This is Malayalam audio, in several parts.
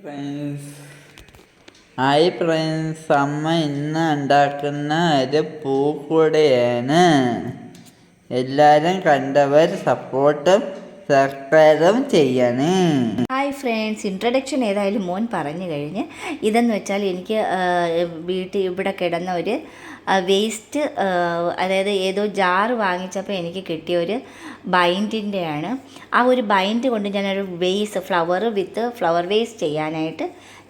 ഫ്രണ്ട്സ് ഹായ് ഫ്രണ്ട്സ്, അമ്മ ഇന്ന് ഉണ്ടാക്കുന്ന ഒരു പൂക്കൂടയാണ്. എല്ലാവരും കണ്ടവർ സപ്പോർട്ടും സബ്സ്ക്രൈബും ചെയ്യണേ. ഹായ് ഫ്രണ്ട്സ്, ഇൻട്രഡക്ഷൻ ഏതായാലും മോൻ പറഞ്ഞു കഴിഞ്ഞ്. ഇതെന്ന് വെച്ചാൽ എനിക്ക് വീട്ടിൽ ഇവിടെ കിടന്ന ഒരു വേസ്റ്റ്, അതായത് ഏതോ ജാറ് വാങ്ങിച്ചപ്പോൾ എനിക്ക് കിട്ടിയ ഒരു ബൈൻഡിൻ്റെയാണ്. ആ ഒരു ബൈൻഡ് കൊണ്ട് ഞാനൊരു vase flower with flower vase ചെയ്യാനായിട്ട്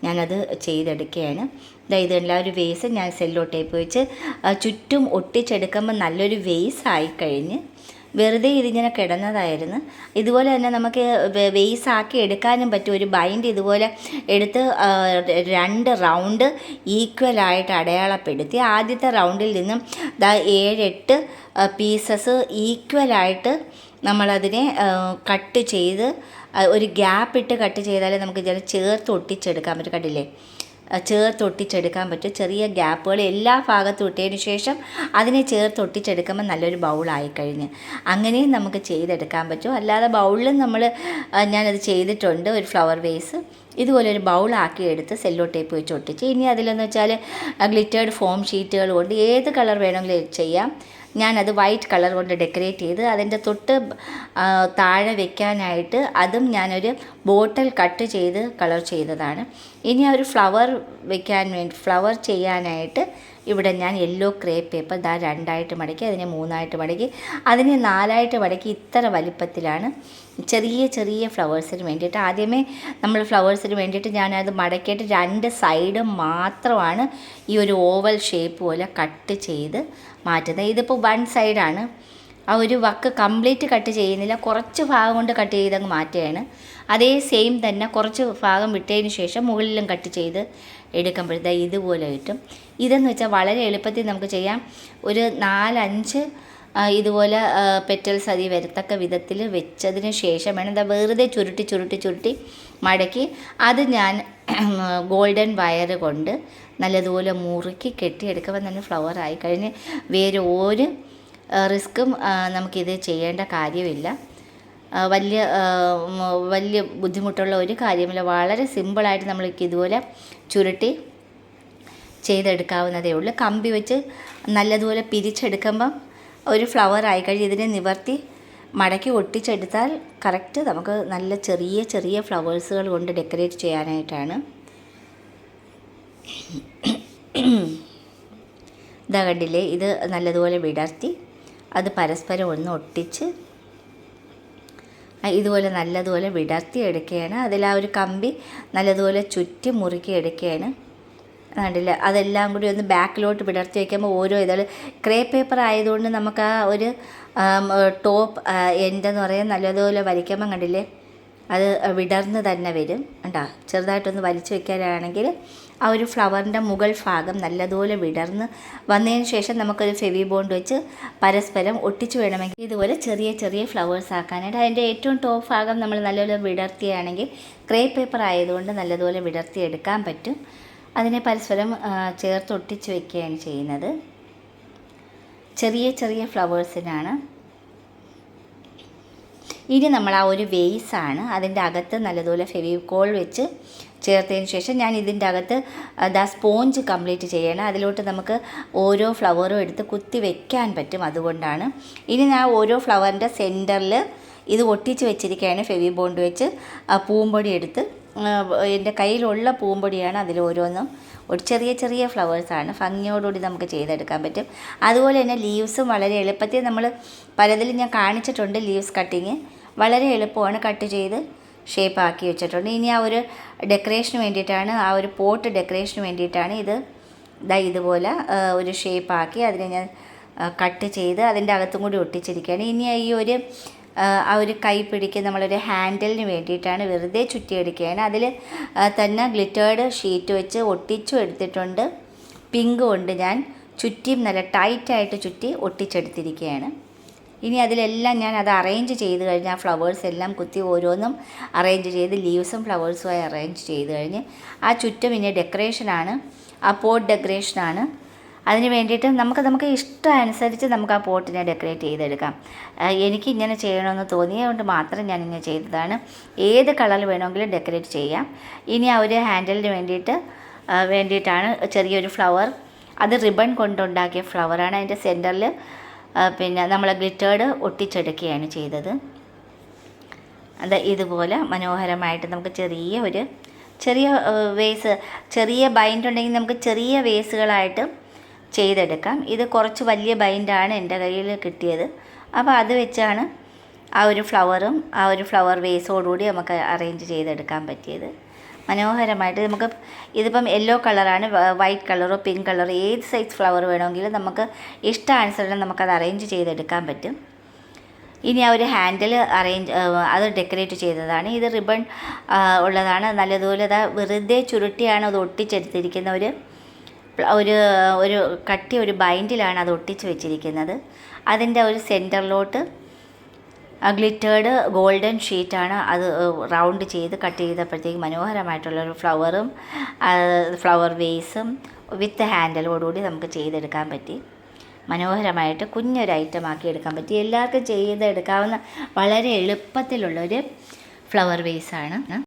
ഞാനത് ചെയ്തെടുക്കുകയാണ്. ഇതെല്ലാം ഒരു വേസ് ഞാൻ സെല്ലോ ടേപ്പ് വെച്ച് ചുറ്റും ഒട്ടിച്ചെടുക്കുമ്പോൾ നല്ലൊരു വേസ് ആയിക്കഴിഞ്ഞ് വെറുതെ ഇതിങ്ങനെ കിടന്നതായിരുന്നു. ഇതുപോലെ തന്നെ നമുക്ക് വേസാക്കി എടുക്കാനും പറ്റും. ഒരു ബൈൻഡ് ഇതുപോലെ എടുത്ത് 2 റൗണ്ട് ഈക്വലായിട്ട് അടയാളപ്പെടുത്തി ആദ്യത്തെ റൗണ്ടിൽ നിന്നും 7-8 പീസസ് ഈക്വലായിട്ട് നമ്മളതിനെ കട്ട് ചെയ്ത് ഒരു ഗ്യാപ്പ് ഇട്ട് കട്ട് ചെയ്താലേ നമുക്ക് ഇതിൽ ചേർത്ത് ഒട്ടിച്ചെടുക്കാൻ പറ്റും. കണ്ടില്ലേ, ചേർത്ത് ഒട്ടിച്ചെടുക്കാൻ പറ്റും. ചെറിയ ഗ്യാപ്പുകൾ എല്ലാ ഭാഗത്തും ഇട്ടതിന് ശേഷം അതിനെ ചേർത്ത് ഒട്ടിച്ചെടുക്കുമ്പോൾ നല്ലൊരു ബൗളായിക്കഴിഞ്ഞ് അങ്ങനെയും നമുക്ക് ചെയ്തെടുക്കാൻ പറ്റും. അല്ലാതെ ബൗളിലും ഞാനത് ചെയ്തിട്ടുണ്ട്. ഒരു ഫ്ലവർ വേസ് ഇതുപോലെ ഒരു ബൗളാക്കി എടുത്ത് സെല്ലോ ടേപ്പ് വെച്ച് ഒട്ടിച്ച്, ഇനി അതിലെന്ന് വെച്ചാൽ ഗ്ലിറ്റേർഡ് ഫോം ഷീറ്റുകൾ കൊണ്ട് ഏത് കളർ വേണമെങ്കിലും ചെയ്യാം. ഞാനത് വൈറ്റ് കളർ കൊണ്ട് ഡെക്കറേറ്റ് ചെയ്ത് അതിൻ്റെ തൊട്ട് താഴെ വെക്കാനായിട്ട് അതും ഞാനൊരു ബോട്ടിൽ കട്ട് ചെയ്ത് കളർ ചെയ്തതാണ്. ഇനി ആ ഒരു ഫ്ലവർ ഫ്ലവർ ചെയ്യാനായിട്ട് ഇവിടെ ഞാൻ യെല്ലോ ക്രേപ്പ് പേപ്പർ 2ആയിട്ട് മടക്കി, അതിനെ 3ആയിട്ട് മടക്കി, അതിനെ 4ആയിട്ട് മടക്കി ഇത്ര വലിപ്പത്തിലാണ് ചെറിയ ചെറിയ ഫ്ലവേഴ്സിന് വേണ്ടിയിട്ട്. ആദ്യമേ നമ്മൾ ഫ്ലവേഴ്സിന് വേണ്ടിയിട്ട് ഞാനത് മടക്കിയിട്ട് 2 സൈഡും മാത്രമാണ് ഈ ഒരു ഓവൽ ഷേപ്പ് പോലെ കട്ട് ചെയ്ത് മാറ്റുന്നത്. ഇതിപ്പോൾ 1 സൈഡാണ്. ആ ഒരു വക്ക് കംപ്ലീറ്റ് കട്ട് ചെയ്യുന്നില്ല, കുറച്ച് ഭാഗം കൊണ്ട് കട്ട് ചെയ്തങ്ങ് മാറ്റുകയാണ്. അതേ സെയിം തന്നെ കുറച്ച് ഭാഗം വിട്ടതിന് ശേഷം മുകളിലും കട്ട് ചെയ്ത് എടുക്കുമ്പോഴത്തെ ഇതുപോലെ കിട്ടും. ഇതെന്ന് വെച്ചാൽ വളരെ എളുപ്പത്തിൽ നമുക്ക് ചെയ്യാം. ഒരു 4-5 ഇതുപോലെ പെറ്റൽസ് അതിൽ വരത്തക്ക വിധത്തിൽ വെച്ചതിന് ശേഷം വേണം വെറുതെ ചുരുട്ടി മടക്കി അത് ഞാൻ ഗോൾഡൻ വയർ കൊണ്ട് നല്ലതുപോലെ മുറുക്കി കെട്ടിയെടുക്കുമ്പോൾ തന്നെ ഫ്ലവർ ആയി കഴിഞ്ഞ് വേറെ ഒരു റിസ്ക്കും നമുക്കിത് ചെയ്യേണ്ട കാര്യമില്ല. വലിയ ബുദ്ധിമുട്ടുള്ള ഒരു കാര്യമില്ല. വളരെ സിമ്പിളായിട്ട് നമ്മൾക്ക് ഇതുപോലെ ചുരുട്ടി ചെയ്തെടുക്കാവുന്നതേ ഉള്ളൂ. കമ്പി വെച്ച് നല്ലതുപോലെ പിരിച്ചെടുക്കുമ്പം ഒരു ഫ്ലവർ ആയിക്കഴിഞ്ഞ് ഇതിനെ നിവർത്തി മടക്കി ഒട്ടിച്ചെടുത്താൽ കറക്റ്റ് നമുക്ക് നല്ല ചെറിയ ചെറിയ ഫ്ലവേഴ്സുകൾ കൊണ്ട് ഡെക്കറേറ്റ് ചെയ്യാനായിട്ടാണ്. ഇതാ കണ്ടില്ലേ, ഇത് നല്ലതുപോലെ വിടർത്തി അത് പരസ്പരം ഒന്ന് ഒട്ടിച്ച് ഇതുപോലെ നല്ലതുപോലെ വിടർത്തി എടുക്കുകയാണ്. അതിൽ ആ ഒരു കമ്പി നല്ലതുപോലെ ചുറ്റി മുറുക്കി എടുക്കുകയാണ്. കണ്ടില്ല, അതെല്ലാം കൂടി ഒന്ന് ബാക്കിലോട്ട് വിടർത്തി വയ്ക്കുമ്പോൾ ഓരോ ഇതൾ ക്രേപ്പ് പേപ്പർ ആയതുകൊണ്ട് നമുക്ക് ആ ഒരു ടോപ്പ് എൻഡെന്ന് പറയാൻ നല്ലതുപോലെ വലിക്കുമ്പം കണ്ടില്ലേ അത് വിടർന്ന് തന്നെ വരും. കണ്ടാ, ചെറുതായിട്ടൊന്ന് വലിച്ചു വെക്കാനാണെങ്കിൽ ആ ഒരു ഫ്ലവറിൻ്റെ മുകൾ ഭാഗം നല്ലതുപോലെ വിടർന്ന് വന്നതിന് ശേഷം നമുക്കൊരു ഫെവി ബോണ്ട് വെച്ച് പരസ്പരം ഒട്ടിച്ച് വേണമെങ്കിൽ ഇതുപോലെ ചെറിയ ചെറിയ ഫ്ലവേഴ്സ് ആക്കാനായിട്ട് അതിൻ്റെ ഏറ്റവും ടോപ്പ് ഭാഗം നമ്മൾ നല്ലപോലെ വിടർത്തിയാണെങ്കിൽ ക്രേപ്പ് പേപ്പർ ആയതുകൊണ്ട് നല്ലതുപോലെ വിടർത്തി എടുക്കാൻ പറ്റും. അതിനെ പരസ്പരം ചേർത്ത് ഒട്ടിച്ച് വയ്ക്കുകയാണ് ചെയ്യുന്നത്. ചെറിയ ചെറിയ ഫ്ലവേഴ്സിനാണ്. ഇനി നമ്മൾ ആ ഒരു വേസാണ് അതിൻ്റെ അകത്ത് നല്ലതുപോലെ ഫെവിക്കോൾ വെച്ച് ചേർത്തതിന് ശേഷം ഞാൻ ഇതിൻ്റെ അകത്ത് സ്പോഞ്ച് കംപ്ലീറ്റ് ചെയ്യണം. അതിലോട്ട് നമുക്ക് ഓരോ ഫ്ലവറും എടുത്ത് കുത്തി വെക്കാൻ പറ്റും. അതുകൊണ്ടാണ് ഇനി ഞാൻ ഓരോ ഫ്ലവറിൻ്റെ സെൻറ്ററിൽ ഇത് ഒട്ടിച്ച് വെച്ചിരിക്കുകയാണ്. ഫെവി ബോണ്ട് വെച്ച് പൂമ്പൊടി എടുത്ത് എൻ്റെ കയ്യിലുള്ള പൂമ്പൊടിയാണ് അതിൽ ഓരോന്നും ഒരു ചെറിയ ചെറിയ ഫ്ലവേഴ്സാണ്. ഭംഗിയോടുകൂടി നമുക്ക് ചെയ്തെടുക്കാൻ പറ്റും. അതുപോലെ തന്നെ ലീവ്സും വളരെ എളുപ്പത്തിൽ നമ്മൾ പലതിലും ഞാൻ കാണിച്ചിട്ടുണ്ട്. ലീവ്സ് കട്ടിങ് വളരെ എളുപ്പമാണ്, കട്ട് ചെയ്ത് ഷേപ്പാക്കി വെച്ചിട്ടുണ്ട്. ഇനി ആ ഒരു ഡെക്കറേഷന് വേണ്ടിയിട്ടാണ്, ആ ഒരു പോട്ട് ഡെക്കറേഷന് വേണ്ടിയിട്ടാണ് ഇതുപോലെ ഒരു ഷേപ്പാക്കി അതിനെ ഞാൻ കട്ട് ചെയ്ത് അതിൻ്റെ അകത്തും കൂടി ഒട്ടിച്ചിരിക്കുകയാണ്. ഇനി ആ ഒരു കൈ പിടിക്ക് നമ്മളൊരു ഹാൻഡിലിന് വേണ്ടിയിട്ടാണ് വെറുതെ ചുറ്റിയെടുക്കുകയാണ്. അതിൽ തന്നെ ഗ്ലിറ്റേർഡ് ഷീറ്റ് വെച്ച് ഒട്ടിച്ചും എടുത്തിട്ടുണ്ട്. പിങ്ക് കൊണ്ട് ഞാൻ ചുറ്റിയും നല്ല ടൈറ്റായിട്ട് ചുറ്റി ഒട്ടിച്ചെടുത്തിരിക്കുകയാണ്. ഇനി അതിലെല്ലാം ഞാൻ അത് അറേഞ്ച് ചെയ്ത് കഴിഞ്ഞ് ആ ഫ്ലവേഴ്സ് എല്ലാം കുത്തി ഓരോന്നും അറേഞ്ച് ചെയ്ത് ലീവ്സും ഫ്ലവേഴ്സുമായി അറേഞ്ച് ചെയ്ത് കഴിഞ്ഞ് ആ ചുറ്റും പിന്നെ ഡെക്കറേഷനാണ്, ആ പോട്ട് ഡെക്കറേഷനാണ്. അതിന് വേണ്ടിയിട്ട് നമുക്ക് ഇഷ്ടമനുസരിച്ച് നമുക്ക് ആ പോട്ടിനെ ഡെക്കറേറ്റ് ചെയ്തെടുക്കാം. എനിക്ക് ഇങ്ങനെ ചെയ്യണമെന്ന് തോന്നിയതുകൊണ്ട് മാത്രം ഞാനിങ്ങനെ ചെയ്തതാണ്. ഏത് കളറിൽ വേണമെങ്കിലും ഡെക്കറേറ്റ് ചെയ്യാം. ഇനി ആ ഒരു ഹാൻഡിലിന് വേണ്ടിയിട്ടാണ് ചെറിയൊരു ഫ്ലവർ. അത് റിബൺ കൊണ്ടുണ്ടാക്കിയ ഫ്ലവറാണ്. അതിൻ്റെ സെൻറ്ററിൽ പിന്നെ നമ്മൾ ഗ്ലിറ്റേർഡ് ഒട്ടിച്ചെടുക്കുകയാണ് ചെയ്തത്. അത് ഇതുപോലെ മനോഹരമായിട്ട് നമുക്ക് ചെറിയ വേസ്, ചെറിയ ബൈൻഡ് ഉണ്ടെങ്കിൽ നമുക്ക് ചെറിയ വേസുകളായിട്ട് ചെയ്തെടുക്കാം. ഇത് കുറച്ച് വലിയ ബൈൻഡാണ് എൻ്റെ കയ്യിൽ കിട്ടിയത്. അപ്പോൾ അത് വെച്ചാണ് ആ ഒരു ഫ്ലവർ വേസോടുകൂടി നമുക്ക് അറേഞ്ച് ചെയ്തെടുക്കാൻ പറ്റിയത്. മനോഹരമായിട്ട് നമുക്ക് ഇതിപ്പം യെല്ലോ കളറാണ്, വൈറ്റ് കളറോ പിങ്ക് കളറോ ഏത് സൈസ് ഫ്ലവർ വേണമെങ്കിലും നമുക്ക് ഇഷ്ടാനുസരണം നമുക്കത് അറേഞ്ച് ചെയ്തെടുക്കാൻ പറ്റും. ഇനി ആ ഒരു ഹാൻഡിൽ അത് ഡെക്കറേറ്റ് ചെയ്തതാണ്. ഇത് റിബൺ ഉള്ളതാണ്. നല്ലതുപോലെ വെറുതെ ചുരുട്ടിയാണ് അത് ഒട്ടിച്ചെടുത്തിരിക്കുന്ന ഒരു കട്ടിയ ഒരു ബൈൻഡിലാണ് അത് ഒട്ടിച്ച് വെച്ചിരിക്കുന്നത്. അതിൻ്റെ ഒരു സെൻറ്ററിലോട്ട് ഗ്ലിറ്റേർഡ് ഗോൾഡൻ ഷീറ്റാണ് അത് റൗണ്ട് ചെയ്ത് കട്ട് ചെയ്തപ്പോഴത്തേക്ക് മനോഹരമായിട്ടുള്ളൊരു ഫ്ലവർ വേസും വിത്ത് ഹാൻഡിലോടുകൂടി നമുക്ക് ചെയ്തെടുക്കാൻ പറ്റി. മനോഹരമായിട്ട് കുഞ്ഞൊരു ഐറ്റമാക്കി എടുക്കാൻ പറ്റി. എല്ലാവർക്കും ചെയ്തെടുക്കാവുന്ന വളരെ എളുപ്പത്തിലുള്ളൊരു ഫ്ലവർ വേസാണ്.